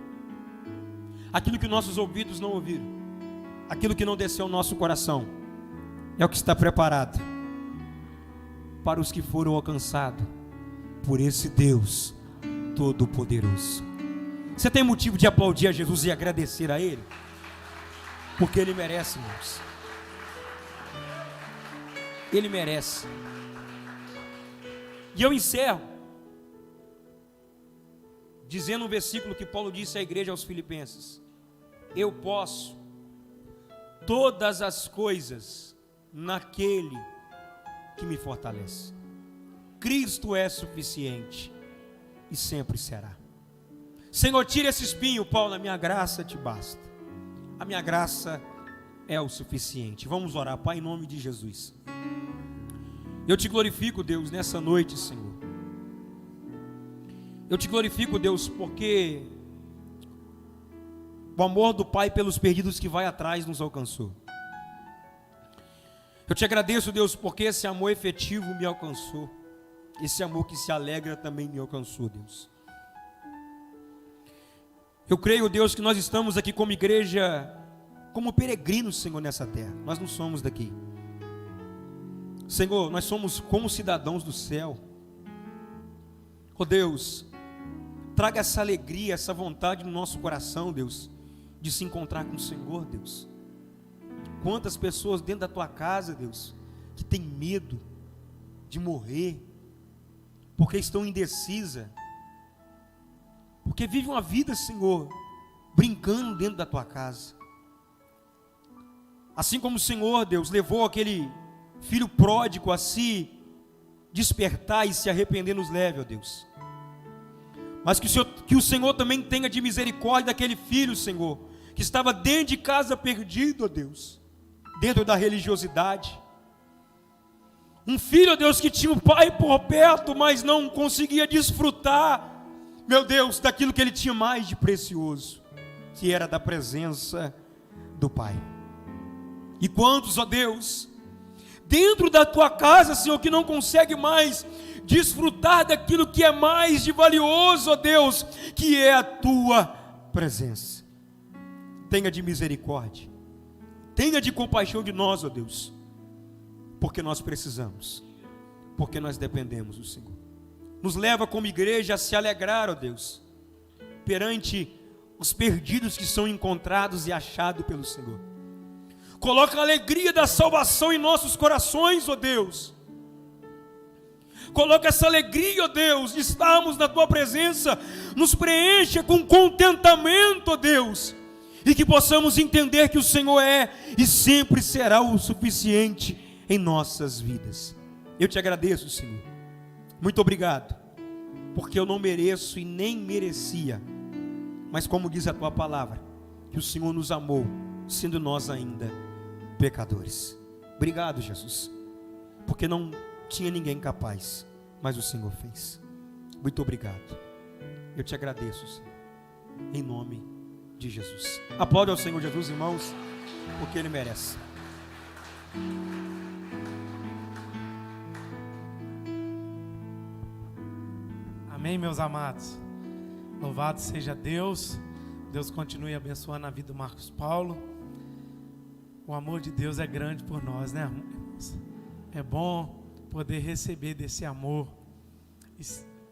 aquilo que os nossos ouvidos não ouviram, aquilo que não desceu ao nosso coração, é o que está preparado para os que foram alcançados por esse Deus Todo-Poderoso. Você tem motivo de aplaudir a Jesus e agradecer a Ele? Porque Ele merece, irmãos. Ele merece. E eu encerro dizendo um versículo que Paulo disse à igreja aos Filipenses: eu posso todas as coisas naquele que me fortalece. Cristo é suficiente e sempre será. Senhor, tira esse espinho, Paulo, a minha graça te basta. A minha graça é o suficiente. Vamos orar, Pai, em nome de Jesus. Eu te glorifico, Deus, nessa noite, Senhor. Eu te glorifico, Deus, porque o amor do Pai pelos perdidos que vai atrás nos alcançou. Eu te agradeço, Deus, porque esse amor efetivo me alcançou. Esse amor que se alegra também me alcançou, Deus. Eu creio, Deus, que nós estamos aqui como igreja, como peregrinos, Senhor, nessa terra. Nós não somos daqui. Senhor, nós somos como cidadãos do céu. Oh Deus, traga essa alegria, essa vontade no nosso coração, Deus, de se encontrar com o Senhor, Deus. Quantas pessoas dentro da tua casa, Deus, que tem medo de morrer, porque estão indecisas, porque vivem uma vida, Senhor, brincando dentro da tua casa. Assim como o Senhor, Deus, levou aquele filho pródigo a se despertar e se arrepender, nos leve, ó Deus. Mas que o Senhor também tenha de misericórdia daquele filho, Senhor, que estava dentro de casa perdido, ó Deus, dentro da religiosidade. Um filho, ó Deus, que tinha o pai por perto, mas não conseguia desfrutar, meu Deus, daquilo que ele tinha mais de precioso, que era da presença do Pai. E quantos, ó Deus, dentro da tua casa, Senhor, que não consegue mais desfrutar daquilo que é mais de valioso, ó Deus, que é a tua presença. Tenha de misericórdia, tenha de compaixão de nós, ó Deus, porque nós precisamos, porque nós dependemos do Senhor. Nos leva como igreja a se alegrar, ó Deus, perante os perdidos que são encontrados e achados pelo Senhor. Coloca a alegria da salvação em nossos corações, ó Deus. Coloca essa alegria, ó Deus, de estarmos na tua presença, nos preencha com contentamento, ó Deus, e que possamos entender que o Senhor é e sempre será o suficiente em nossas vidas. Eu te agradeço, Senhor. Muito obrigado, porque eu não mereço e nem merecia, mas como diz a tua palavra, que o Senhor nos amou, sendo nós ainda pecadores. Obrigado, Jesus, porque não tinha ninguém capaz, mas o Senhor fez. Muito obrigado. Eu te agradeço, Senhor, em nome de Jesus. Aplaude ao Senhor Jesus, irmãos, porque Ele merece. Amém, meus amados. Louvado seja Deus. Deus continue abençoando a vida do Marcos Paulo. O amor de Deus é grande por nós, né, irmãos? É bom poder receber desse amor e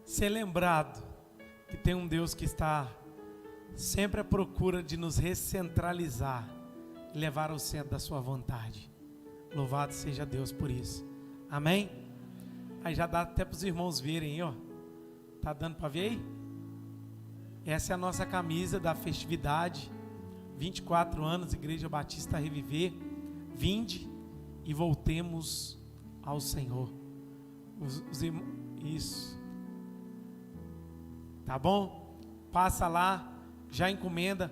ser lembrado que tem um Deus que está sempre à procura de nos recentralizar e levar ao centro da sua vontade. Louvado seja Deus por isso. Amém? Aí já dá até para os irmãos verem aí, ó. Tá dando para ver aí? Essa é a nossa camisa da festividade. 24 anos, Igreja Batista Reviver. Vinde e voltemos ao Senhor. Isso. Tá bom? Passa lá, já encomenda.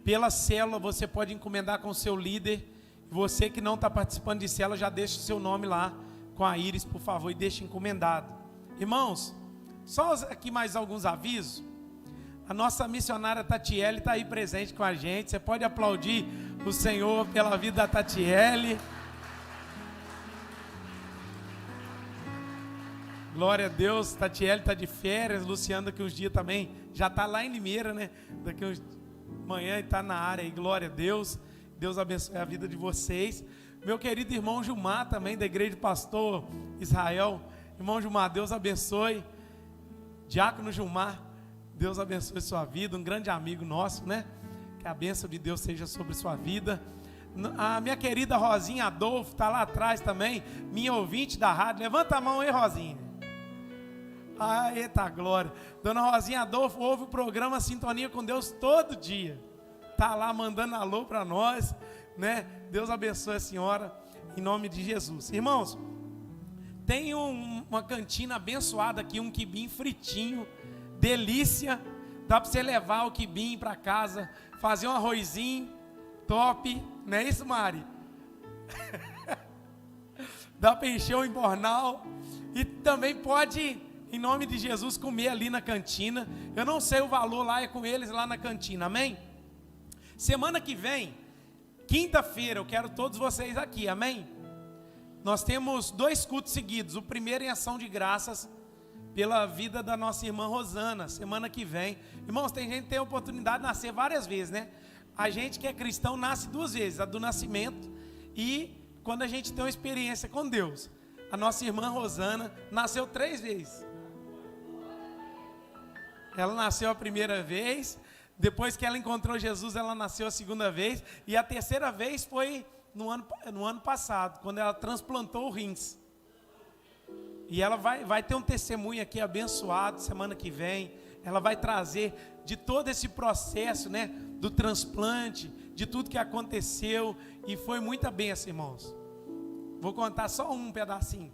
Pela célula você pode encomendar com o seu líder. Você que não está participando de célula, já deixa o seu nome lá com a Iris, por favor, e deixa encomendado. Irmãos, só aqui mais alguns avisos. A nossa missionária Tatiele está aí presente com a gente. Você pode aplaudir o Senhor pela vida da Tatiele. Glória a Deus. Tatiele está de férias. Luciano daqui uns dias também já está lá em Limeira, né? Daqui uns manhã está na área aí. Glória a Deus. Deus abençoe a vida de vocês. Meu querido irmão Gilmar também, da Igreja do Pastor Israel. Irmão Gilmar, Deus abençoe. Diácono Gilmar, Deus abençoe sua vida, um grande amigo nosso, né? Que a bênção de Deus seja sobre sua vida. A minha querida Rosinha Adolfo está lá atrás também, minha ouvinte da rádio. Levanta a mão aí, Rosinha. Ah, eita glória. Dona Rosinha Adolfo ouve o programa Sintonia com Deus todo dia. Está lá mandando alô para nós, né? Deus abençoe a senhora, em nome de Jesus. Irmãos, tem uma cantina abençoada aqui, um quibim fritinho, delícia. Dá para você levar o quibim para casa, fazer um arrozinho top, não é isso, Mari? Dá para encher o embornal. E também pode, em nome de Jesus, comer ali na cantina. Eu não sei o valor lá, é com eles lá na cantina, amém? Semana que vem, quinta-feira, eu quero todos vocês aqui, amém? Nós temos 2 cultos seguidos. O primeiro em ação de graças pela vida da nossa irmã Rosana, semana que vem. Irmãos, tem gente que tem a oportunidade de nascer várias vezes, né? A gente que é cristão nasce 2 vezes, a do nascimento e quando a gente tem uma experiência com Deus. A nossa irmã Rosana nasceu 3 vezes. Ela nasceu a primeira vez, depois que ela encontrou Jesus, ela nasceu a segunda vez, e a terceira vez foi no ano passado, quando ela transplantou o rins. E ela vai ter um testemunho aqui abençoado semana que vem. Ela vai trazer de todo esse processo, né, do transplante, de tudo que aconteceu, e foi muita bênção, irmãos. Vou contar só um pedacinho,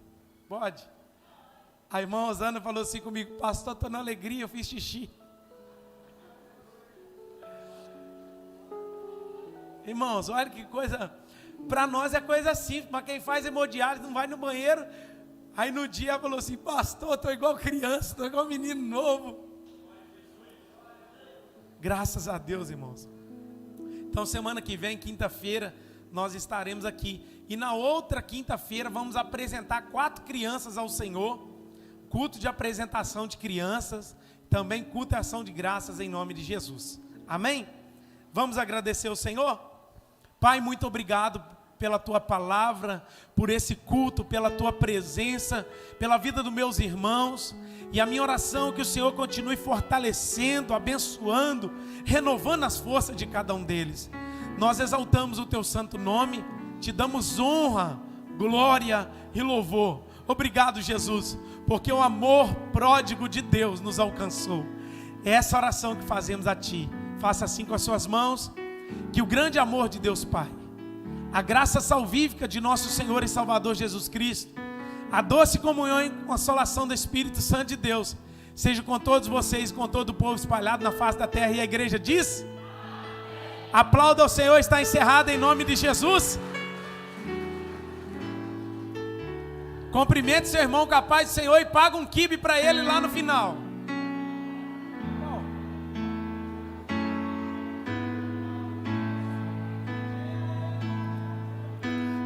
pode? A irmã Osana falou assim comigo: pastor, estou na alegria, eu fiz xixi. Irmãos, olha que coisa, para nós é coisa simples, mas quem faz hemodiálise não vai no banheiro. Aí no dia ela falou assim: pastor, estou igual criança, estou igual menino novo. Graças a Deus, irmãos. Então semana que vem, quinta-feira, nós estaremos aqui. E na outra quinta-feira vamos apresentar 4 crianças ao Senhor. Culto de apresentação de crianças. Também culto e ação de graças em nome de Jesus. Amém? Vamos agradecer ao Senhor? Pai, muito obrigado pela Tua palavra, por esse culto, pela Tua presença, pela vida dos meus irmãos. E a minha oração é que o Senhor continue fortalecendo, abençoando, renovando as forças de cada um deles. Nós exaltamos o Teu santo nome, Te damos honra, glória e louvor. Obrigado, Jesus, porque o amor pródigo de Deus nos alcançou. É essa oração que fazemos a Ti. Faça assim com as suas mãos. Que o grande amor de Deus Pai, a graça salvífica de nosso Senhor e Salvador Jesus Cristo, a doce comunhão e consolação do Espírito Santo de Deus, seja com todos vocês, com todo o povo espalhado na face da terra. E a igreja diz: aplauda ao Senhor. Está encerrado em nome de Jesus. Cumprimente seu irmão com a paz do Senhor e paga um quibe para ele lá no final.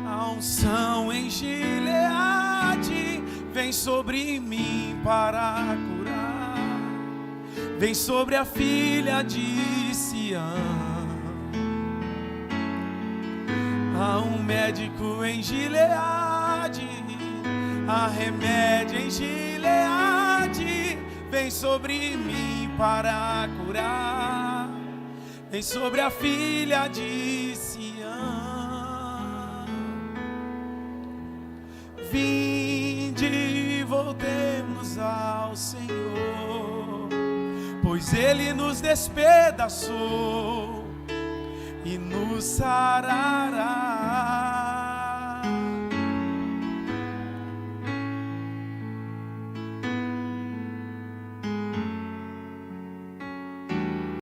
A unção em Gileade vem sobre mim para curar, vem sobre a filha de Sião. Há um médico em Gileade, há remédio em Gileade, vem sobre mim para curar, vem sobre a filha de Sião. Vinde, voltemos ao Senhor, pois Ele nos despedaçou e nos sarará.